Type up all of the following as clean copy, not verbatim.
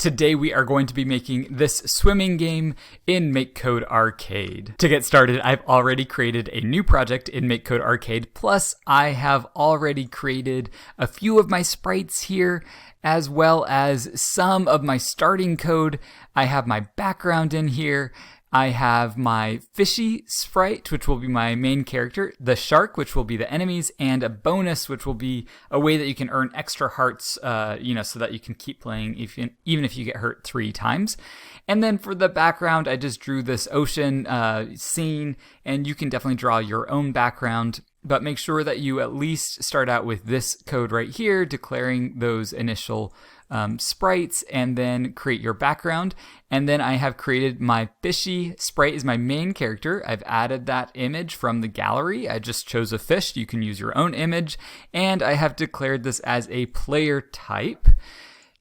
Today we are going to be making this swimming game in MakeCode Arcade. To get started, I've already created a new project in MakeCode Arcade, plus I have already created a few of my sprites here, as well as some of my starting code. I have my background in here. I have my fishy sprite, which will be my main character, the shark, which will be the enemies, and a bonus, which will be a way that you can earn extra hearts, so that you can keep playing even if you get hurt 3 times. And then for the background, I just drew this ocean scene, and you can definitely draw your own background, but make sure that you at least start out with this code right here, declaring those initial sprites, and then create your background. And then I have created my fishy sprite is my main character. I've added that image from the gallery. I just chose a fish. You can use your own image. And I have declared this as a player type.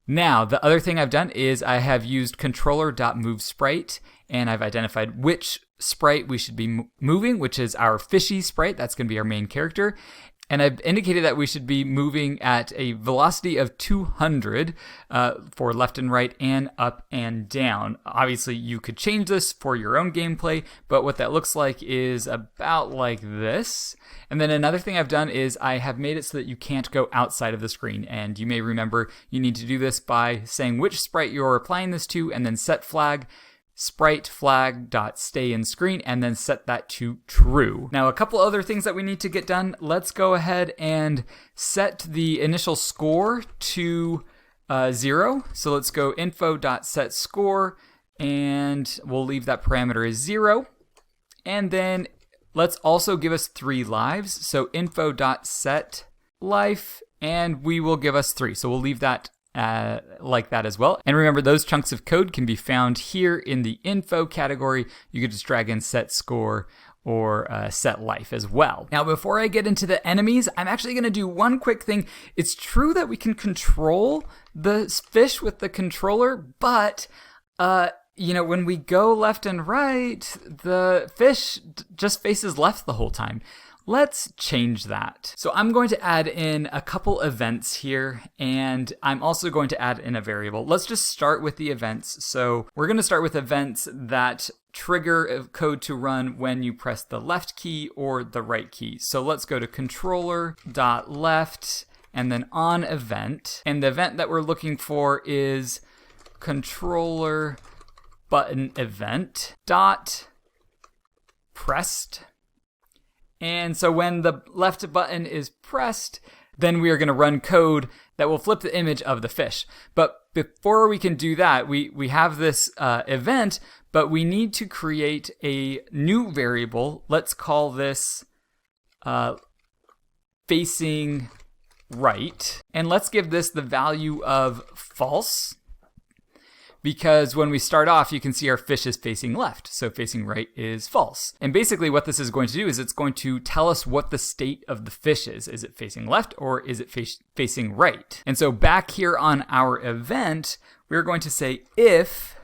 Now, the other thing I've done is I have used controller.moveSprite, and I've identified which sprite we should be moving, which is our fishy sprite. That's going to be our main character. And I've indicated that we should be moving at a velocity of 200 for left and right and up and down. Obviously, you could change this for your own gameplay, but what that looks like is about like this. And then another thing I've done is I have made it so that you can't go outside of the screen. And you may remember you need to do this by saying which sprite you're applying this to, and then set flag. Sprite flag.stay in screen, and then set that to true. Now, a couple other things that we need to get done. Let's go ahead and set the initial score to 0. So let's go info.setScore, and we'll leave that parameter as 0. And then let's also give us 3 lives. So info.setLife, and we will give us 3. So we'll leave that like that as well. And remember, those chunks of code can be found here in the info category. You could just drag in set score or set life as well. Now, before I get into the enemies, I'm actually going to do one quick thing. It's true that we can control the fish with the controller, but when we go left and right, the fish just faces left the whole time. Let's change that. So I'm going to add in a couple events here, and I'm also going to add in a variable. Let's just start with the events. So we're going to start with events that trigger code to run when you press the left key or the right key. So let's go to controller.left and then on event. And the event that we're looking for is controller button event dot pressed. And so when the left button is pressed, then we are going to run code that will flip the image of the fish. But before we can do that, we have this event, but we need to create a new variable. Let's call this facing right. And let's give this the value of false, because when we start off, you can see our fish is facing left, so facing right is false. And basically what this is going to do is it's going to tell us what the state of the fish is. Is it facing left or is it facing right? And so back here on our event, we're going to say if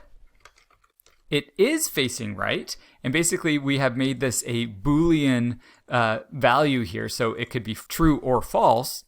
it is facing right, and basically we have made this a Boolean value here, so it could be true or false.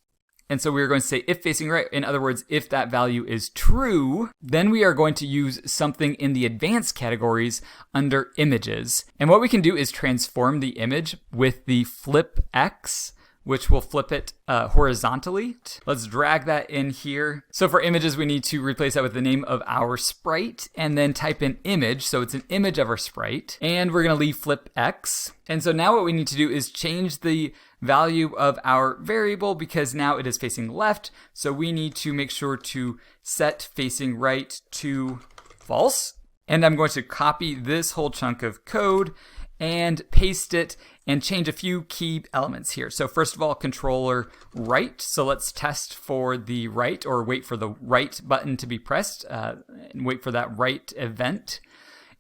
And so we're going to say if facing right. In other words, if that value is true, then we are going to use something in the advanced categories under images. And what we can do is transform the image with the flip X, which will flip it horizontally. Let's drag that in here. So for images, we need to replace that with the name of our sprite and then type in image. So it's an image of our sprite. And we're going to leave flip X. And so now what we need to do is change the value of our variable, because now it is facing left. So we need to make sure to set facing right to false. And I'm going to copy this whole chunk of code and paste it and change a few key elements here. So first of all, controller right. So let's test for the right, or wait for the right button to be pressed and wait for that right event.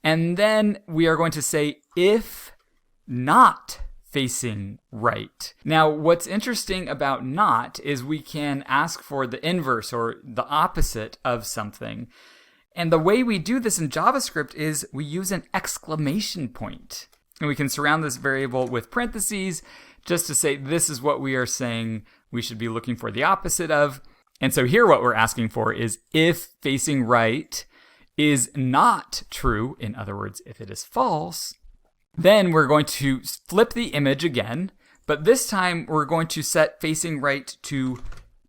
And then we are going to say if not facing right. Now, what's interesting about not is we can ask for the inverse or the opposite of something. And the way we do this in JavaScript is we use an exclamation point. And we can surround this variable with parentheses just to say this is what we are saying we should be looking for the opposite of. And so here what we're asking for is if facing right is not true, in other words, if it is false, then we're going to flip the image again, but this time we're going to set facing right to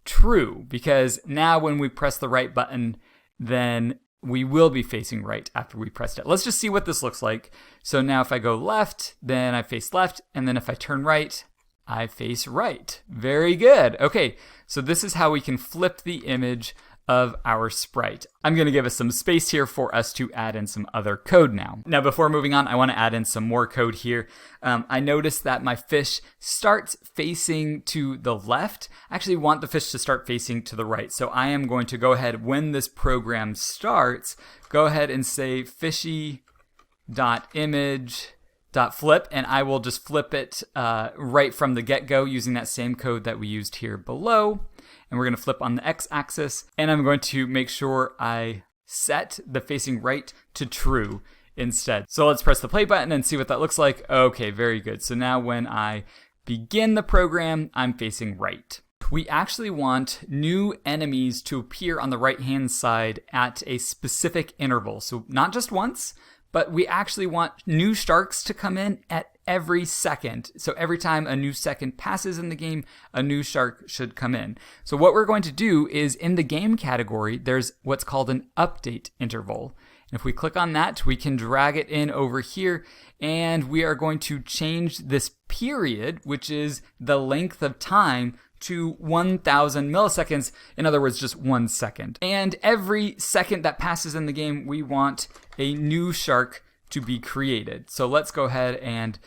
true, because now when we press the right button, then we will be facing right after we pressed it. Let's just see what this looks like. So now if I go left, then I face left, and then if I turn right, I face right. Very good. Okay, so this is how we can flip the image of our sprite. I'm going to give us some space here for us to add in some other code now. Now, before moving on, I want to add in some more code here. I noticed that my fish starts facing to the left. I actually want the fish to start facing to the right. So I am going to go ahead, when this program starts, go ahead and say fishy.image.flip, and I will just flip it right from the get-go using that same code that we used here below. And we're going to flip on the x-axis, and I'm going to make sure I set the facing right to true instead. So let's press the play button and see what that looks like. Okay, very good. So now when I begin the program, I'm facing right. We actually want new enemies to appear on the right-hand side at a specific interval. So not just once, but we actually want new sharks to come in at every second. So every time a new second passes in the game, a new shark should come in. So what we're going to do is, in the game category, there's what's called an update interval. And if we click on that, we can drag it in over here, and we are going to change this period, which is the length of time, to 1,000 milliseconds, in other words, just 1 second. And every second that passes in the game, we want a new shark to be created. So let's go ahead and,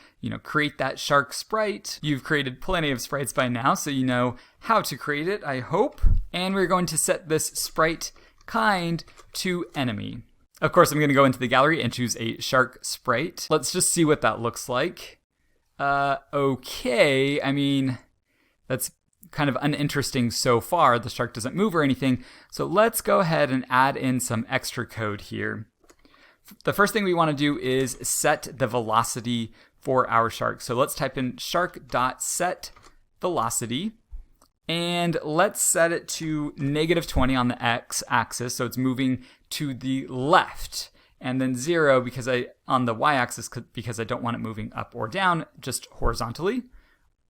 create that shark sprite. You've created plenty of sprites by now, so you know how to create it, I hope. And we're going to set this sprite kind to enemy. Of course, I'm going to go into the gallery and choose a shark sprite. Let's just see what that looks like. Okay, I mean, that's kind of uninteresting so far. The shark doesn't move or anything. So let's go ahead and add in some extra code here. The first thing we want to do is set the velocity for our shark. So let's type in shark.setVelocity, and let's set it to -20 on the x-axis, so it's moving to the left, and then 0 on the y-axis because I don't want it moving up or down, just horizontally.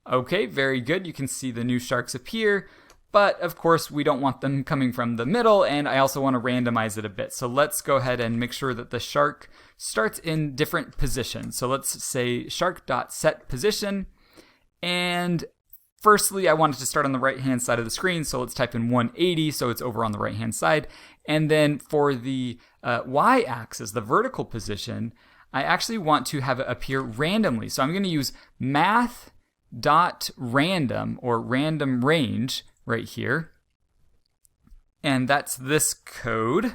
Okay, very good. You can see the new sharks appear, but of course we don't want them coming from the middle, and I also want to randomize it a bit. So let's go ahead and make sure that the shark starts in different positions. So let's say shark.setPosition, and firstly I want it to start on the right-hand side of the screen, so let's type in 180 so it's over on the right-hand side. And then for the y-axis, the vertical position, I actually want to have it appear randomly. So I'm going to use math.random or random range right here, and that's this code.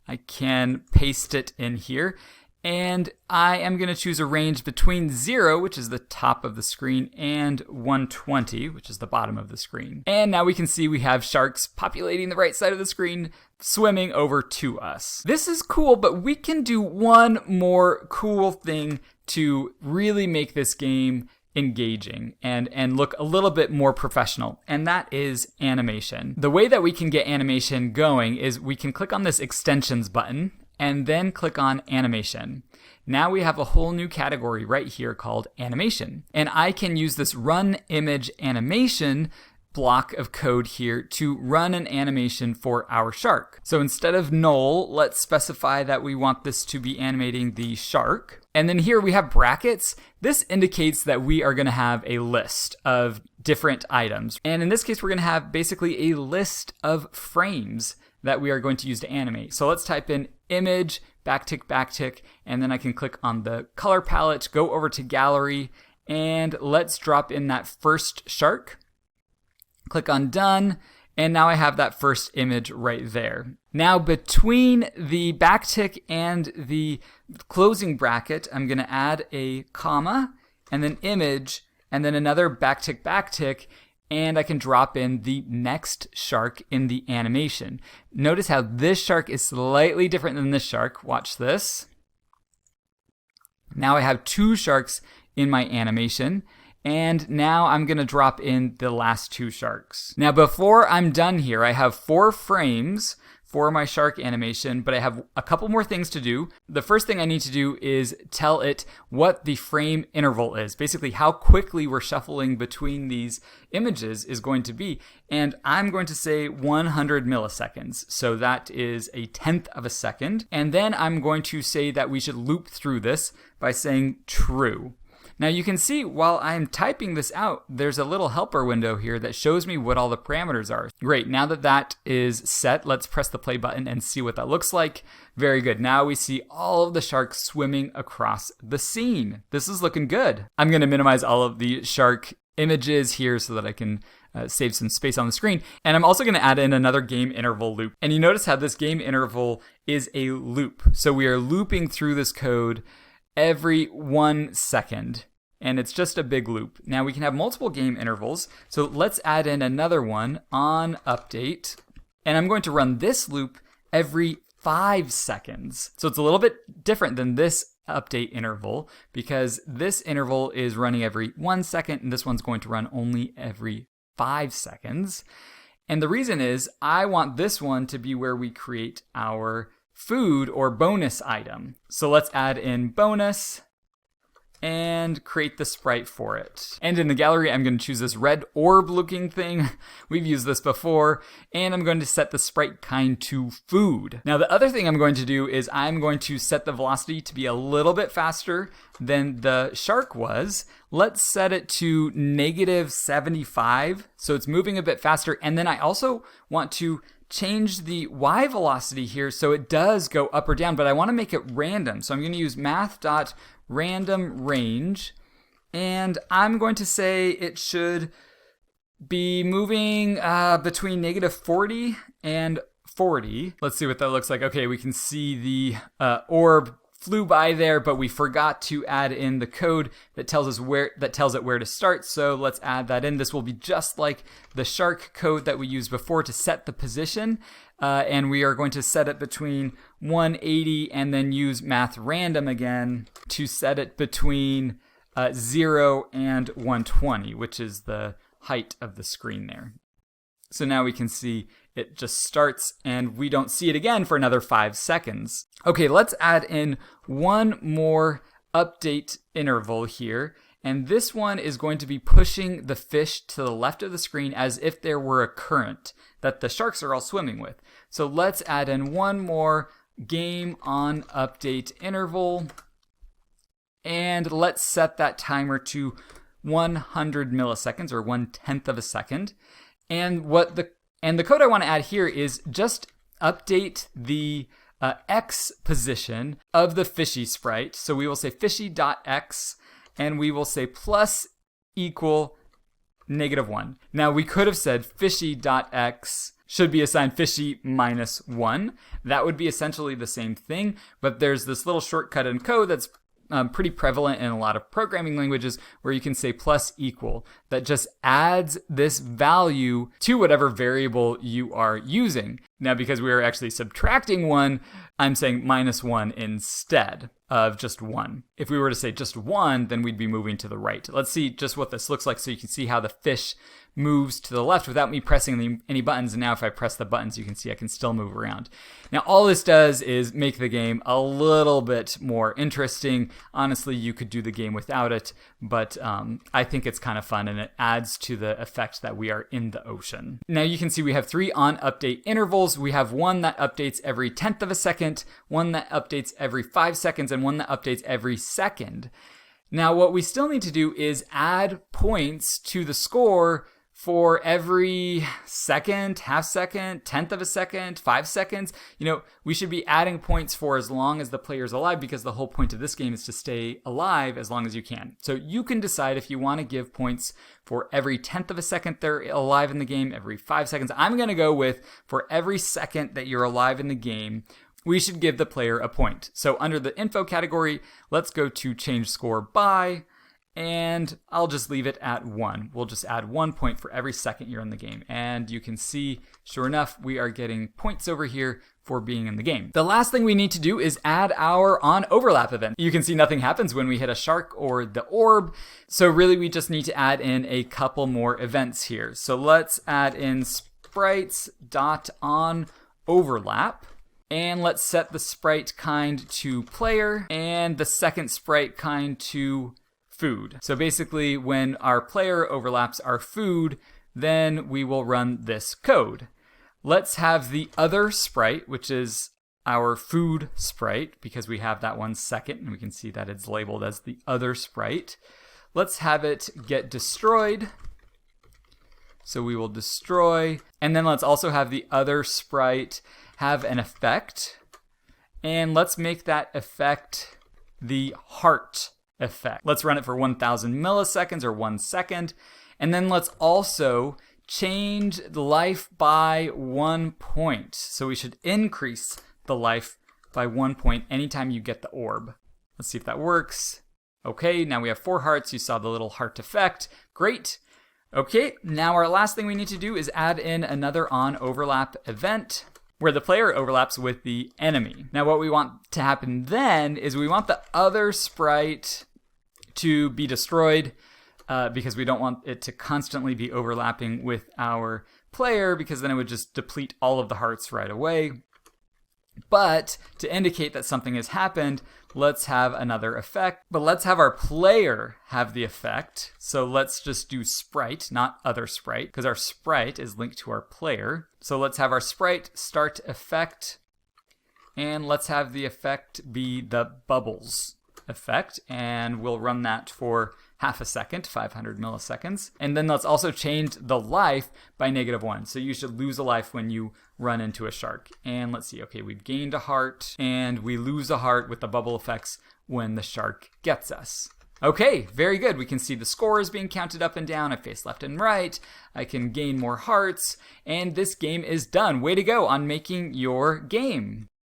I can paste it in here, and I am going to choose a range between 0, which is the top of the screen, and 120, which is the bottom of the screen. And now we can see we have sharks populating the right side of the screen, swimming over to us. This is cool, but we can do one more cool thing to really make this game engaging and look a little bit more professional, and that is animation. The way that we can get animation going is we can click on this extensions button and then click on animation. Now we have a whole new category right here called animation, and I can use this run image animation block of code here to run an animation for our shark. So instead of null, let's specify that we want this to be animating the shark. And then here we have brackets. This indicates that we are going to have a list of different items. And in this case, we're going to have basically a list of frames that we are going to use to animate. So let's type in image, backtick, and then I can click on the color palette, go over to gallery, and let's drop in that first shark. Click on done, and now I have that first image right there. Now between the backtick and the closing bracket, I'm going to add a comma, and then image, and then another backtick, and I can drop in the next shark in the animation. Notice how this shark is slightly different than this shark. Watch this. Now I have two sharks in my animation. And now I'm going to drop in the last 2 sharks. Now, before I'm done here, I have 4 frames for my shark animation, but I have a couple more things to do. The first thing I need to do is tell it what the frame interval is, basically how quickly we're shuffling between these images is going to be. And I'm going to say 100 milliseconds. So that is a 1/10 of a second. And then I'm going to say that we should loop through this by saying true. Now you can see while I'm typing this out, there's a little helper window here that shows me what all the parameters are. Great, now that that is set, let's press the play button and see what that looks like. Very good, now we see all of the sharks swimming across the scene. This is looking good. I'm gonna minimize all of the shark images here so that I can save some space on the screen. And I'm also gonna add in another game interval loop. And you notice how this game interval is a loop. So we are looping through this code every 1 second, and it's just a big loop. Now we can have multiple game intervals, so let's add in another one on update, and I'm going to run this loop every 5 seconds. So it's a little bit different than this update interval because this interval is running every 1 second, and this one's going to run only every 5 seconds. And the reason is I want this one to be where we create our food or bonus item. So let's add in bonus and create the sprite for it. And in the gallery, I'm going to choose this red orb looking thing. We've used this before. And I'm going to set the sprite kind to food. Now, the other thing I'm going to do is I'm going to set the velocity to be a little bit faster than the shark was. Let's set it to -75. So it's moving a bit faster. And then I also want to change the y velocity here so it does go up or down, but I want to make it random. So I'm going to use math.randomRange, and I'm going to say it should be moving between -40 and 40. Let's see what that looks like. Okay, we can see the orb flew by there, but we forgot to add in the code that tells it where to start. So let's add that in. This will be just like the shark code that we used before to set the position. And we are going to set it between 180 and then use math random again to set it between 0 and 120, which is the height of the screen there. So now we can see it just starts and we don't see it again for another 5 seconds. Okay, let's add in one more update interval here. And this one is going to be pushing the fish to the left of the screen as if there were a current that the sharks are all swimming with. So let's add in one more game on update interval. And let's set that timer to 100 milliseconds or 1/10 of a second. And the code I want to add here is just update the X position of the fishy sprite. So we will say fishy.x and we will say plus equal -1. Now we could have said fishy.x should be assigned fishy -1. That would be essentially the same thing, but there's this little shortcut in code that's pretty prevalent in a lot of programming languages where you can say plus equal. That just adds this value to whatever variable you are using. Now, because we are actually subtracting 1, I'm saying -1 instead of just 1. If we were to say just 1, then we'd be moving to the right. Let's see just what this looks like so you can see how the fish moves to the left without me pressing any buttons. And now if I press the buttons, you can see I can still move around. Now, all this does is make the game a little bit more interesting. Honestly, you could do the game without it, but I think it's kind of fun and it adds to the effect that we are in the ocean. Now you can see we have 3 on update intervals. We have one that updates every 1/10 of a second, one that updates every 5 seconds, and one that updates every second. Now, what we still need to do is add points to the score for every second, half second, 1/10 of a second, 5 seconds. You know, we should be adding points for as long as the player's alive because the whole point of this game is to stay alive as long as you can. So you can decide if you want to give points for every 1/10 of a second they're alive in the game, every 5 seconds. I'm going to go with for every second that you're alive in the game, we should give the player a point. So under the info category, let's go to change score by, and I'll just leave it at 1. We'll just add 1 point for every second you're in the game. And you can see, sure enough, we are getting points over here for being in the game. The last thing we need to do is add our onOverlap event. You can see nothing happens when we hit a shark or the orb. So really we just need to add in a couple more events here. So let's add in sprites.onOverlap. And let's set the sprite kind to player and the second sprite kind to food. So basically when our player overlaps our food, then we will run this code. Let's have the other sprite, which is our food sprite, because we have that one second, and we can see that it's labeled as the other sprite. Let's have it get destroyed. So we will destroy, and then let's also have the other sprite have an effect, and let's make that effect the heart effect. Let's run it for 1000 milliseconds or 1 second, and then let's also change the life by 1 point. So we should increase the life by 1 point anytime you get the orb. Let's see if that works. Okay, now we have 4 hearts. You saw the little heart effect. Great. Okay, now our last thing we need to do is add in another onOverlap event where the player overlaps with the enemy. Now what we want to happen then is we want the other sprite to be destroyed because we don't want it to constantly be overlapping with our player, because then it would just deplete all of the hearts right away. But to indicate that something has happened, let's have another effect. But let's have our player have the effect. So let's just do sprite, not other sprite, because our sprite is linked to our player. So let's have our sprite start effect, and let's have the effect be the bubbles effect, and we'll run that for half a second, 500 milliseconds. And then let's also change the life by -1. So you should lose a life when you run into a shark. And let's see, okay, we've gained a heart, and we lose a heart with the bubble effects when the shark gets us. Okay, very good. We can see the score is being counted up and down. I face left and right. I can gain more hearts, and this game is done. Way to go on making your game.